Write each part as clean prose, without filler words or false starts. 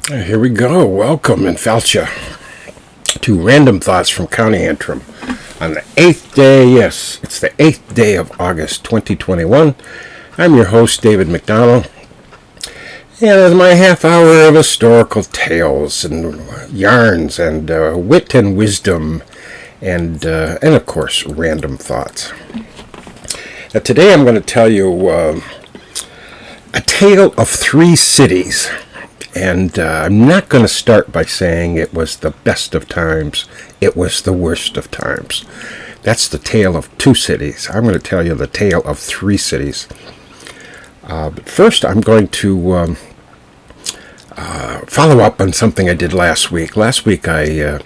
Here we go. Welcome and Falcha to Random Thoughts from County Antrim on the 8th day. Yes, it's the 8th day of August 2021. I'm your host, David McDonnell. And it's my half hour of historical tales and yarns and wit and wisdom and of course, random thoughts. Now, today I'm going to tell you a tale of three cities. And I'm not going to start by saying it was the best of times. It was the worst of times. That's the tale of two cities. I'm going to tell you the tale of three cities. But first, I'm going to follow up on something I did last week. Last week, I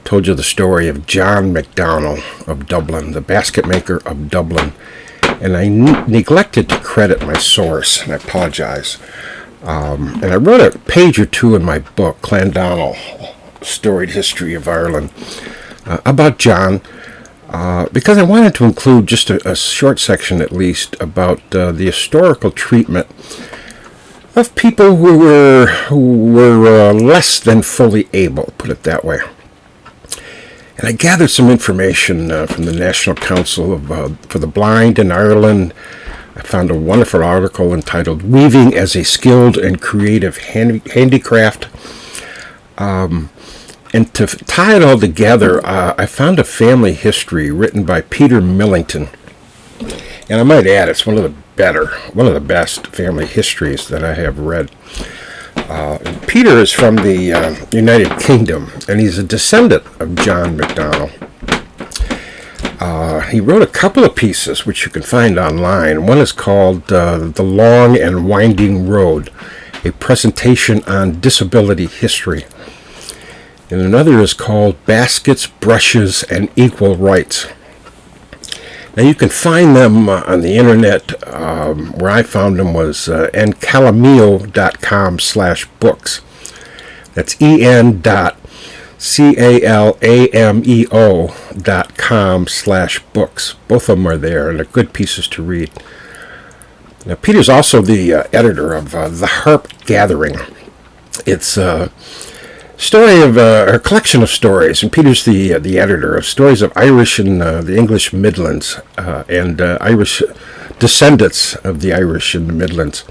told you the story of John McDonnell of Dublin, the basket maker of Dublin. And I neglected to credit my source, and I apologize. And I wrote a page or two in my book, Clandonnell, Storied History of Ireland, about John, because I wanted to include just a short section at least about the historical treatment of people who were less than fully able, put it that way. And I gathered some information from the National Council for the Blind in Ireland. I found a wonderful article entitled Weaving as a Skilled and Creative Handicraft. And to tie it all together, I found a family history written by Peter Millington. And I might add, it's one of the best family histories that I have read. Peter is from the United Kingdom, and he's a descendant of John McDonnell. He wrote a couple of pieces which you can find online. One is called The Long and Winding Road, a presentation on disability history. And another is called Baskets, Brushes, and Equal Rights. Now you can find them on the internet. Where I found them was encalameo.com/books. That's en.calameo.com/books. Both of them are there, and they're good pieces to read. Now, Peter's also the editor of The Harp Gathering. It's a story of a collection of stories, and Peter's the editor of stories of Irish in the English Midlands and Irish descendants of the Irish in the Midlands.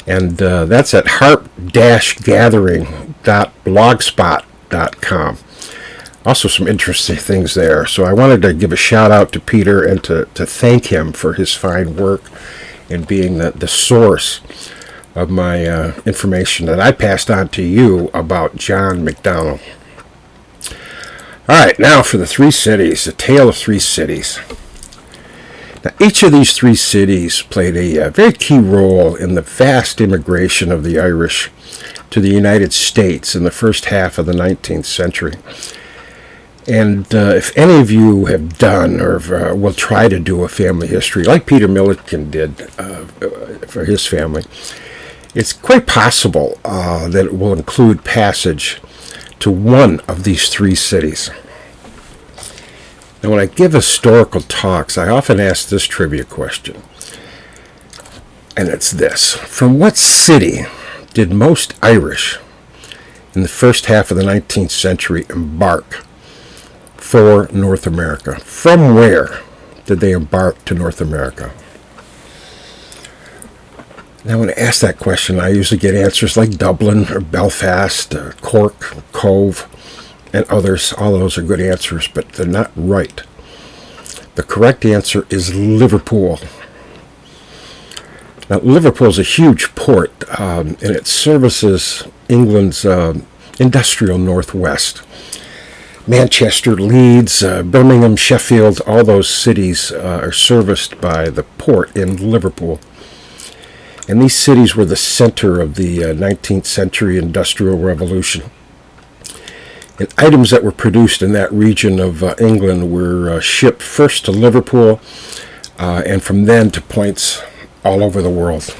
And that's at harp-gathering.blogspot.com. Also some interesting things there. So I wanted to give a shout out to Peter and to thank him for his fine work in being the source of my information that I passed on to you about John McDonnell. All right, now for the three cities, the tale of three cities. Now, each of these three cities played a very key role in the vast immigration of the Irish to the United States in the first half of the 19th century. And if any of you have done or will try to do a family history, like Peter Milliken did for his family, it's quite possible that it will include passage to one of these three cities. Now, when I give historical talks, I often ask this trivia question, and it's this. From what city did most Irish in the first half of the 19th century embark for North America? From where did they embark to North America? Now, when I ask that question, I usually get answers like Dublin or Belfast, Cork, Cove, and others. All those are good answers, but they're not right. The correct answer is Liverpool. Now, Liverpool is a huge port, and it services England's industrial northwest. Manchester, Leeds, Birmingham, Sheffield, all those cities are serviced by the port in Liverpool. And these cities were the center of the 19th century Industrial Revolution. And items that were produced in that region of England were shipped first to Liverpool and from then to points all over the world.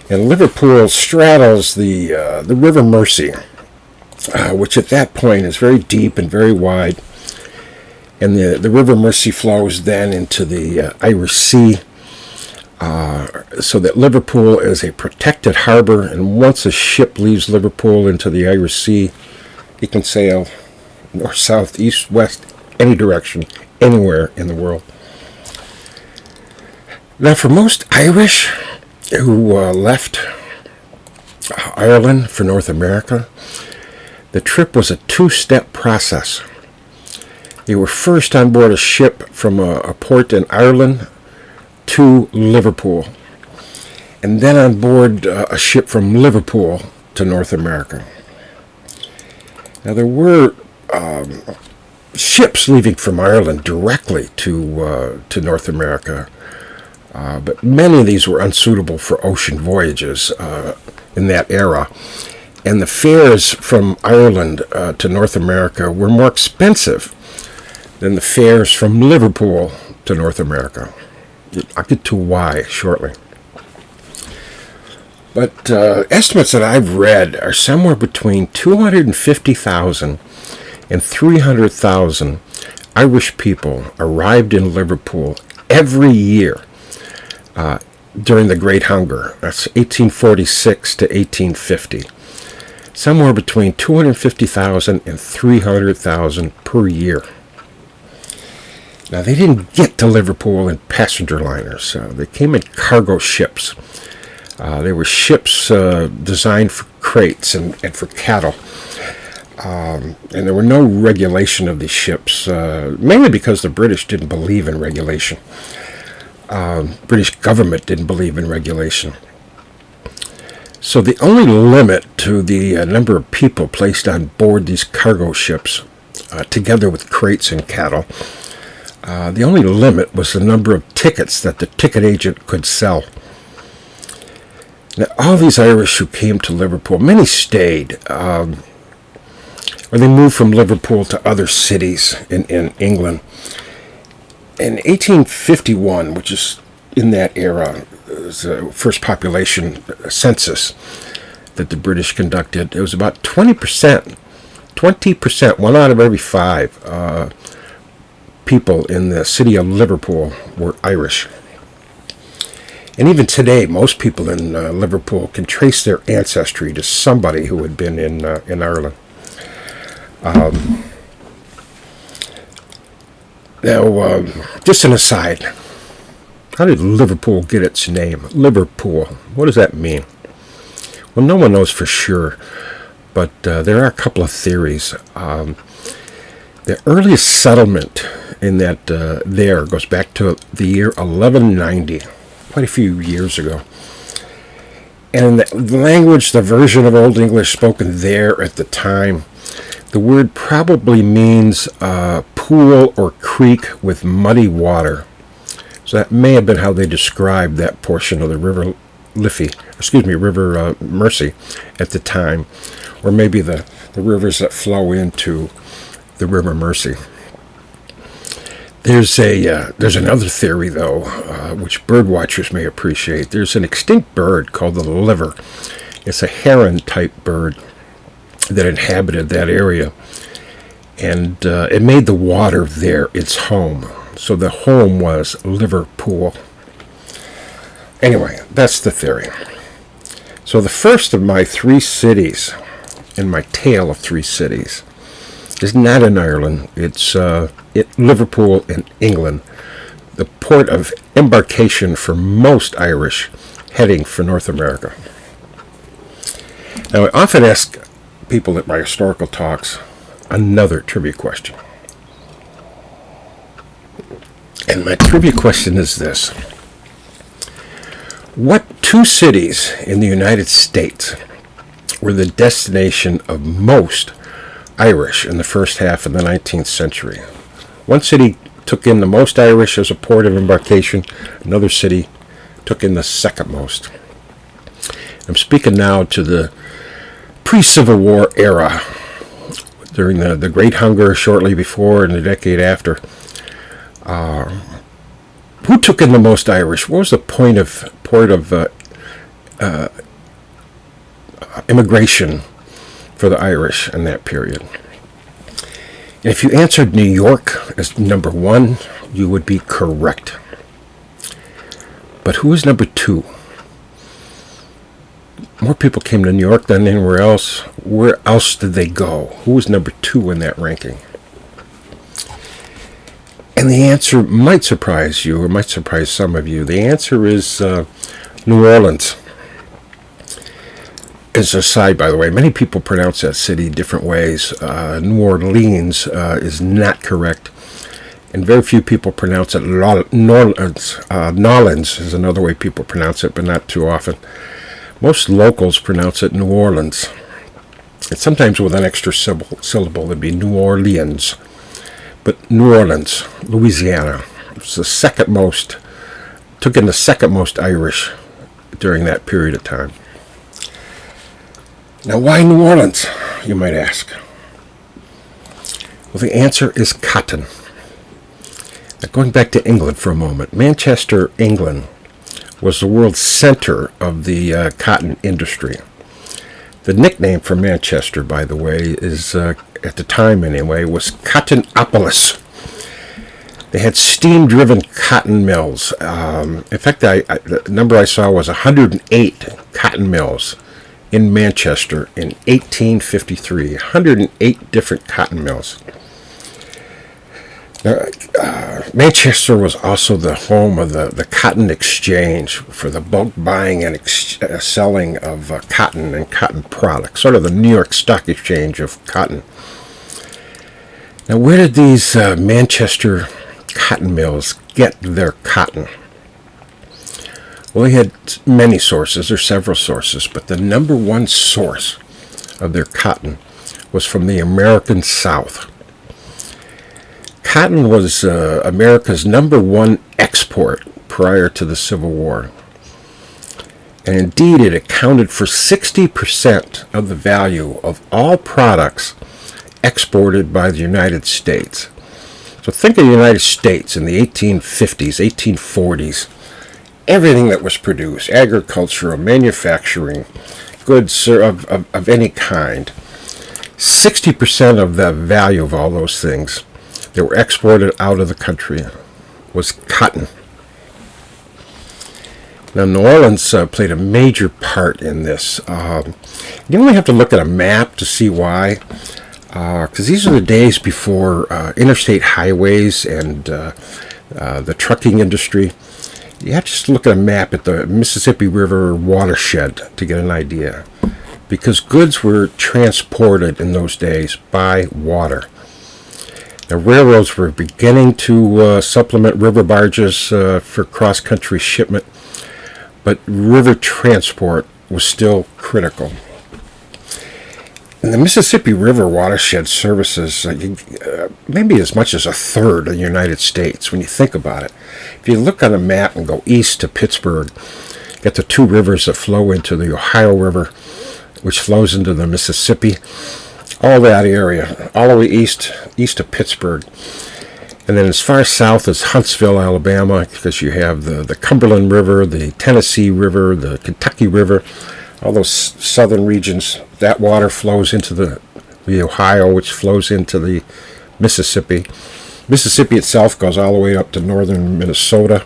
And Liverpool straddles the River Mersey, which at that point is very deep and very wide. And the River Mersey flows then into the Irish Sea. so that Liverpool is a protected harbor, and once a ship leaves Liverpool into the Irish Sea, it can sail north, south, east, west, any direction, anywhere in the world. Now, for most Irish who left Ireland for North America, the trip was a two-step process. They were first on board a ship from a port in Ireland to Liverpool, and then on board a ship from Liverpool to North America. Now, there were ships leaving from Ireland directly to North America, but many of these were unsuitable for ocean voyages in that era, and the fares from Ireland to North America were more expensive than the fares from Liverpool to North America. I'll get to why shortly. But estimates that I've read are somewhere between 250,000 and 300,000 Irish people arrived in Liverpool every year during the Great Hunger. That's 1846 to 1850. Somewhere between 250,000 and 300,000 per year. Now, they didn't get to Liverpool in passenger liners. They came in cargo ships. They were ships designed for crates and for cattle. And there were no regulation of these ships, mainly because the British didn't believe in regulation. British government didn't believe in regulation. So the only limit to the number of people placed on board these cargo ships, together with crates and cattle, the only limit was the number of tickets that the ticket agent could sell. Now, all these Irish who came to Liverpool, many stayed, or they moved from Liverpool to other cities in England. In 1851, which is in that era, was the first population census that the British conducted. It was about 20%. 20%, one out of every five people in the city of Liverpool were Irish. And even today, most people in Liverpool can trace their ancestry to somebody who had been in Ireland. Now, just an aside, how did Liverpool get its name? Liverpool, what does that mean? Well, no one knows for sure, but there are a couple of theories. The earliest settlement in that there goes back to the year 1190, quite a few years ago. And the language, the version of Old English spoken there at the time, the word probably means pool or creek with muddy water. So that may have been how they described that portion of the River River Mersey at the time, or maybe the rivers that flow into the River Mersey. There's another theory, though, which bird watchers may appreciate. There's an extinct bird called the liver. It's a heron-type bird that inhabited that area, and it made the water there its home. So the home was Liverpool. Anyway, that's the theory. So the first of my three cities, in my tale of three cities, is not in Ireland. It's Liverpool in England, the port of embarkation for most Irish heading for North America. Now, I often ask people at my historical talks another trivia question. And my trivia question is this. What two cities in the United States were the destination of most Irish in the first half of the 19th century? One city took in the most Irish as a port of embarkation. Another city took in the second most. I'm speaking now to the pre-Civil War era, during the Great Hunger, shortly before and the decade after. Who took in the most Irish? What was the port of immigration for the Irish in that period? And if you answered New York as number one, you would be correct. But who was number 2? More people came to New York than anywhere else. Where else did they go? Who was number 2 in that ranking? And the answer might surprise you, or might surprise some of you. The answer is New Orleans. As an aside, by the way, many people pronounce that city different ways. New Orleans is not correct. And very few people pronounce it Nolans is another way people pronounce it, but not too often. Most locals pronounce it New Orleans. And sometimes with an extra syllable, it'd be New Orleans. But New Orleans, Louisiana, was the second most, took in the second most Irish during that period of time. Now, why New Orleans, you might ask? Well, the answer is cotton. Now, going back to England for a moment, Manchester, England, was the world's center of the cotton industry. The nickname for Manchester, by the way, is, at the time anyway, was Cottonopolis. They had steam-driven cotton mills. In fact, the number I saw was 108 cotton mills in Manchester in 1853. 108 different cotton mills. Now, Manchester was also the home of the cotton exchange for the bulk buying and selling of cotton and cotton products, sort of the New York Stock Exchange of cotton. Now, where did these Manchester cotton mills get their cotton? Well, they had many sources, or several sources, but the number one source of their cotton was from the American South. Cotton was America's number one export prior to the Civil War. And indeed, it accounted for 60% of the value of all products exported by the United States. So think of the United States in the 1850s, 1840s. Everything that was produced, agricultural, manufacturing, goods of any kind, 60% of the value of all those things that were exported out of the country was cotton. Now, New Orleans played a major part in this. You only have to look at a map to see why, because these are the days before interstate highways and the trucking industry. You have to just look at a map at the Mississippi River watershed to get an idea, because goods were transported in those days by water. The railroads were beginning to supplement river barges for cross-country shipment, but river transport was still critical. And the Mississippi River watershed services maybe as much as a third of the United States when you think about it. If you look on a map and go east to Pittsburgh, you get the two rivers that flow into the Ohio River, which flows into the Mississippi. All that area, all the way east of Pittsburgh. And then as far south as Huntsville, Alabama, because you have the Cumberland River, the Tennessee River, the Kentucky River, all those southern regions. That water flows into the Ohio, which flows into the Mississippi. Mississippi itself goes all the way up to northern Minnesota.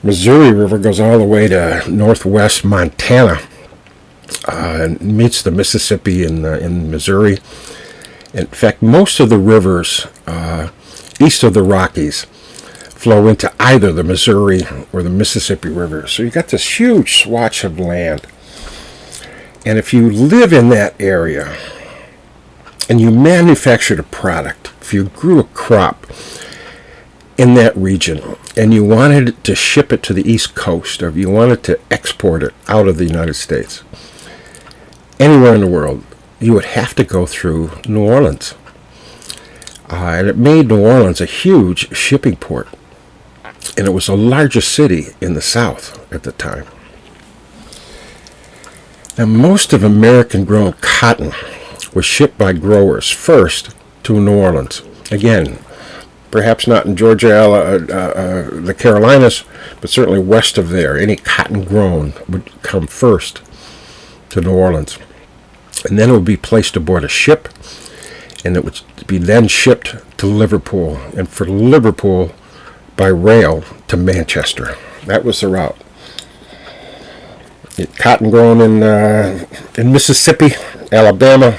Missouri River goes all the way to northwest Montana. And meets the Mississippi in Missouri. In fact, most of the rivers east of the Rockies flow into either the Missouri or the Mississippi River. So you got this huge swatch of land. And if you live in that area and you manufactured a product, if you grew a crop in that region and you wanted to ship it to the East Coast, or if you wanted to export it out of the United States, anywhere in the world, you would have to go through New Orleans. And it made New Orleans a huge shipping port. And it was the largest city in the South at the time. Now, most of American-grown cotton was shipped by growers first to New Orleans. Again, perhaps not in Georgia, the Carolinas, but certainly west of there. Any cotton grown would come first to New Orleans. And then it would be placed aboard a ship, and it would be then shipped to Liverpool, and for Liverpool by rail to Manchester. That was the route. Cotton grown in Mississippi, Alabama,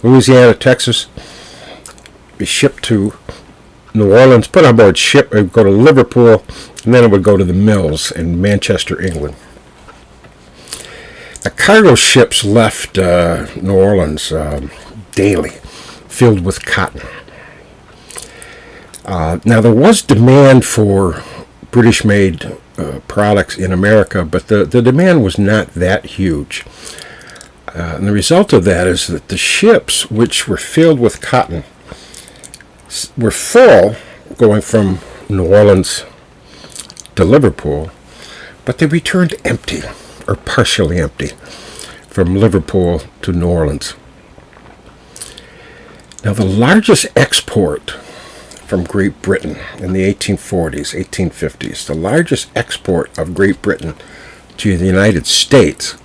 Louisiana, Texas. Be shipped to New Orleans, put on board ship, it would go to Liverpool, and then it would go to the mills in Manchester, England. The cargo ships left New Orleans daily, filled with cotton. Now, there was demand for British-made products in America, but the demand was not that huge. And the result of that is that the ships, which were filled with cotton, were full going from New Orleans to Liverpool, but they returned empty, or partially empty, from Liverpool to New Orleans. Now, the largest export from Great Britain in the 1840s, 1850s, the largest export of Great Britain to the United States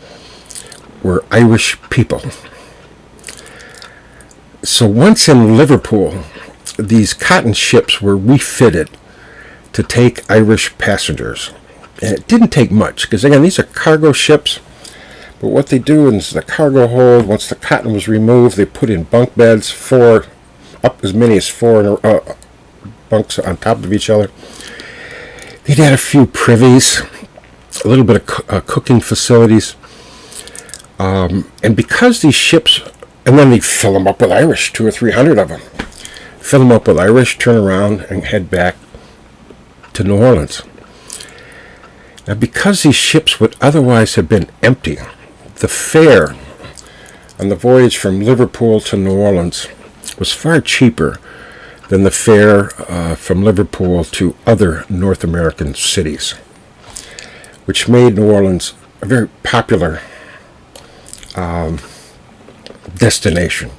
were Irish people. So once in Liverpool, these cotton ships were refitted to take Irish passengers. And it didn't take much, because again, these are cargo ships. But what they do is the cargo hold, once the cotton was removed, they put in bunk beds, up as many as four bunks on top of each other. They'd add a few privies, a little bit of cooking facilities. And because these ships, and then they'd fill them up with Irish, 200 or 300 of them. Fill them up with Irish, turn around, and head back to New Orleans. Now, because these ships would otherwise have been empty, the fare on the voyage from Liverpool to New Orleans was far cheaper than the fare from Liverpool to other North American cities, which made New Orleans a very popular destination.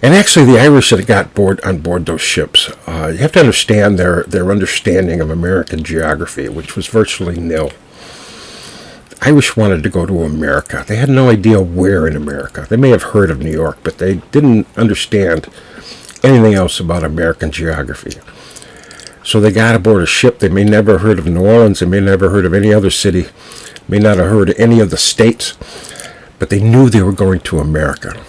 And actually, the Irish that got on board those ships, you have to understand their understanding of American geography, which was virtually nil. The Irish wanted to go to America. They had no idea where in America. They may have heard of New York, but they didn't understand anything else about American geography. So they got aboard a ship. They may never have heard of New Orleans. They may never have heard of any other city. May not have heard of any of the states. But they knew they were going to America.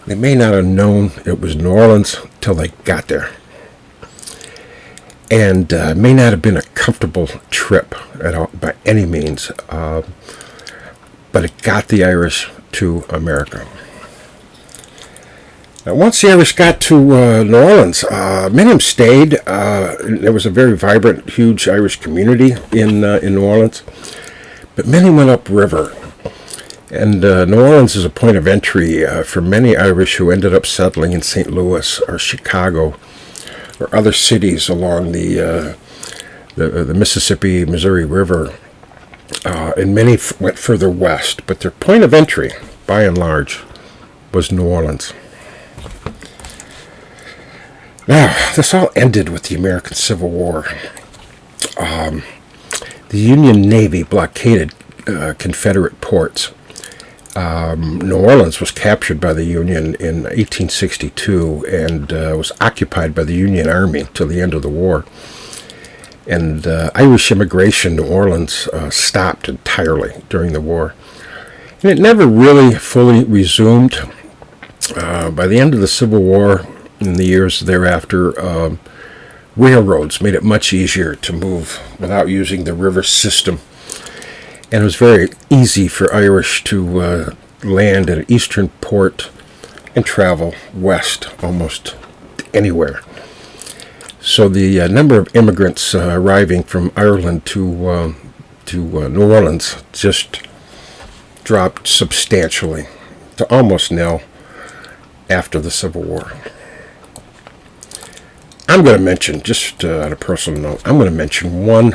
They may not have known it was New Orleans till they got there. And it may not have been a comfortable trip at all, by any means. But it got the Irish to America. Now, once the Irish got to New Orleans, many of them stayed. There was a very vibrant, huge Irish community in New Orleans. But many went upriver. And New Orleans is a point of entry for many Irish who ended up settling in St. Louis or Chicago or other cities along the Mississippi, Missouri River. And many went further west. But their point of entry, by and large, was New Orleans. Now, this all ended with the American Civil War. The Union Navy blockaded Confederate ports. New Orleans was captured by the Union in 1862 and was occupied by the Union Army till the end of the war. And Irish immigration to New Orleans stopped entirely during the war. And it never really fully resumed. By the end of the Civil War, in the years thereafter, railroads made it much easier to move without using the river system. And it was very easy for Irish to land at an eastern port and travel west almost anywhere. So the number of immigrants arriving from Ireland to New Orleans just dropped substantially to almost nil after the Civil War. I'm going to mention, just on a personal note, I'm going to mention one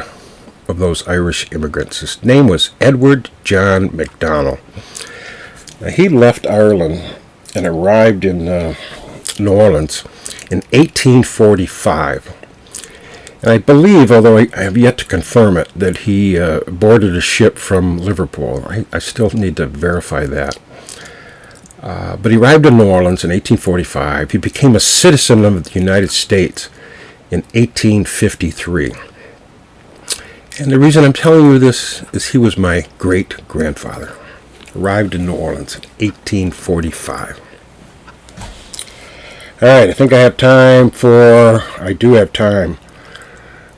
of those Irish immigrants. His name was Edward John McDonnell. Now, he left Ireland and arrived in New Orleans in 1845. And I believe, although I have yet to confirm it, that he boarded a ship from Liverpool. I still need to verify that. But he arrived in New Orleans in 1845. He became a citizen of the United States in 1853. And the reason I'm telling you this is he was my great-grandfather. Arrived in New Orleans in 1845. All right, I think I do have time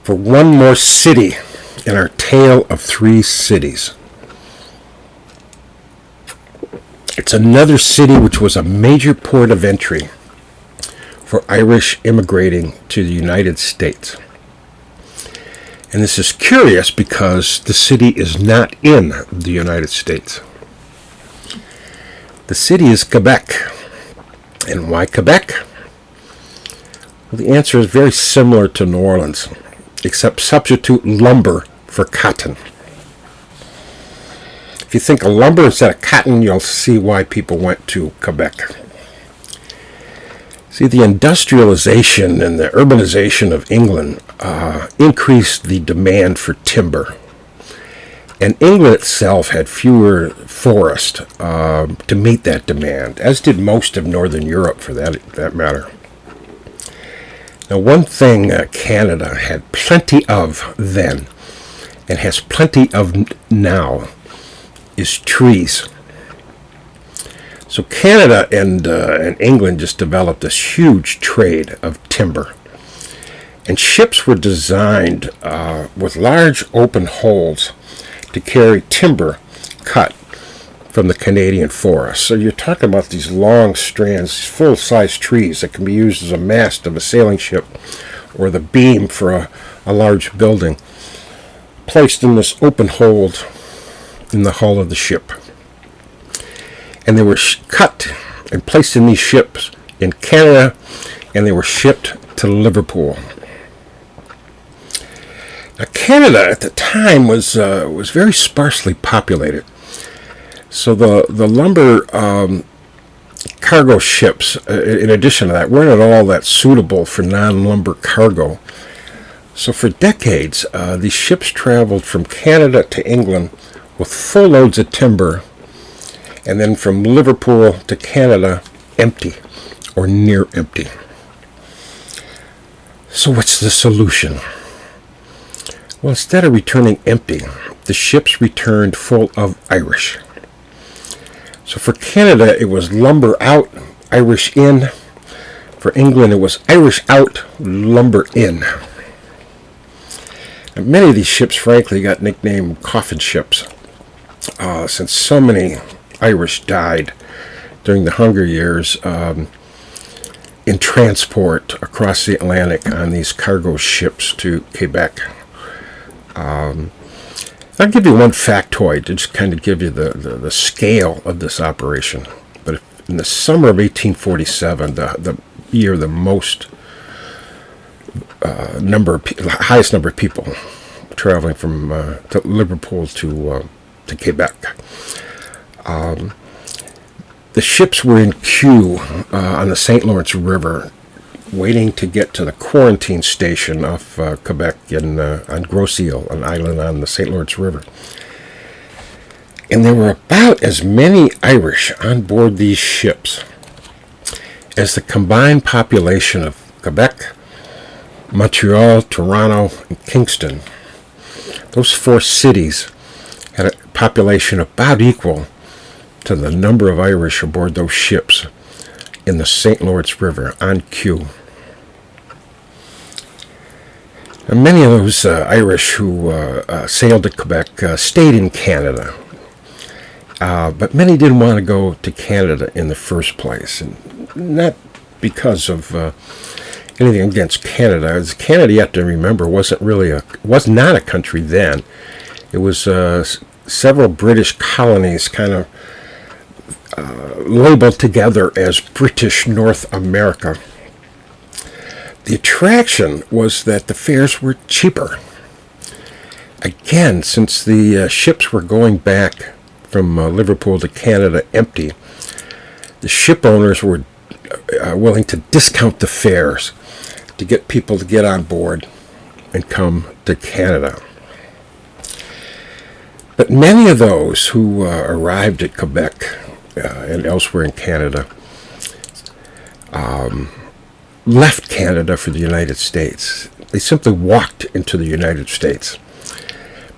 for one more city in our tale of three cities. It's another city which was a major port of entry for Irish immigrating to the United States. And this is curious because the city is not in the United States. The city is Quebec. And why Quebec? Well, the answer is very similar to New Orleans, except substitute lumber for cotton. If you think of lumber instead of cotton, you'll see why people went to Quebec. See, the industrialization and the urbanization of England increased the demand for timber. And England itself had fewer forests to meet that demand, as did most of Northern Europe for that matter. Now, one thing Canada had plenty of then, and has plenty of now, is trees. So Canada and England just developed this huge trade of timber. And ships were designed with large open holds to carry timber cut from the Canadian forest. So you're talking about these long strands, these full-size trees that can be used as a mast of a sailing ship or the beam for a large building, placed in this open hold in the hull of the ship. And they were cut and placed in these ships in Canada, and they were shipped to Liverpool. Now, Canada at the time was very sparsely populated. So the lumber cargo ships, in addition to that, weren't at all that suitable for non-lumber cargo. So for decades, these ships traveled from Canada to England with full loads of timber, and then from Liverpool to Canada empty or near empty. So what's the solution? Well, instead of returning empty, the ships returned full of Irish. So for Canada, it was lumber out, Irish in. For England, it was Irish out, lumber in. And many of these ships, frankly, got nicknamed coffin ships, since so many Irish died during the Hunger Years in transport across the Atlantic on these cargo ships to Quebec. I'll give you one factoid to just kind of give you the scale of this operation. But in the summer of 1847, the year the most highest number of people traveling from to Liverpool to Quebec, the ships were in queue on the St. Lawrence River, waiting to get to the quarantine station off Quebec on Gros Isle, an island on the St. Lawrence River. And there were about as many Irish on board these ships as the combined population of Quebec, Montreal, Toronto, and Kingston. Those four cities had a population about equal to the number of Irish aboard those ships in the St. Lawrence River on queue. And many of those Irish who sailed to Quebec stayed in Canada, but many didn't want to go to Canada in the first place, and not because of anything against Canada. As Canada, you have to remember, was not a country then. It was several British colonies kind of labeled together as British North America. The attraction was that the fares were cheaper. Again, since the ships were going back from Liverpool to Canada empty, the ship owners were willing to discount the fares to get people to get on board and come to Canada. But many of those who arrived at Quebec and elsewhere in Canada left Canada for the United States. They simply walked into the United States.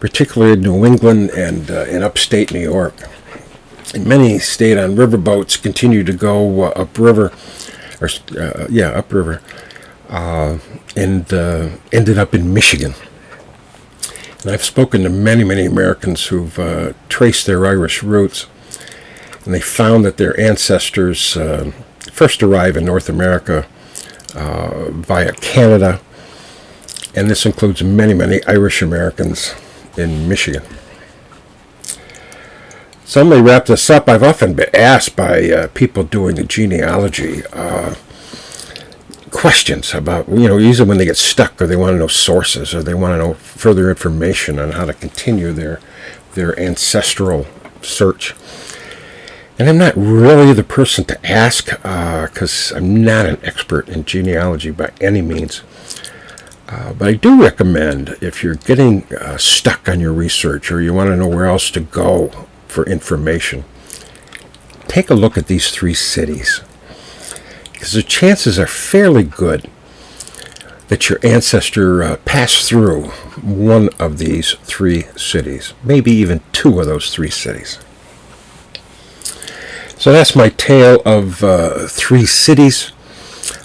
particularly in New England and in upstate New York. And many stayed on riverboats, continued to go upriver, and ended up in Michigan. And I've spoken to many, many Americans who've traced their Irish roots, and they found that their ancestors first arrived in North America via Canada, and this includes many, many Irish Americans in Michigan. So I'm going to wrap this up. I've often been asked by people doing the genealogy questions about, usually when they get stuck or they want to know sources or they want to know further information on how to continue their ancestral search. And I'm not really the person to ask because I'm not an expert in genealogy by any means. But I do recommend, if you're getting stuck on your research or you want to know where else to go for information, take a look at these 3 cities, because the chances are fairly good that your ancestor passed through one of these 3 cities, maybe even 2 of those 3 cities. So that's my tale of 3 cities.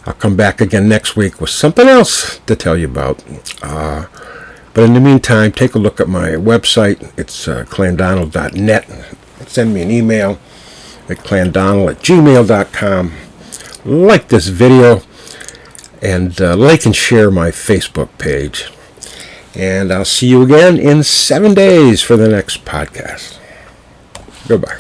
I'll come back again next week with something else to tell you about. But in the meantime, take a look at my website. It's clandonald.net. Send me an email at clandonald@gmail.com. Like this video, and like and share my Facebook page. And I'll see you again in 7 days for the next podcast. Goodbye.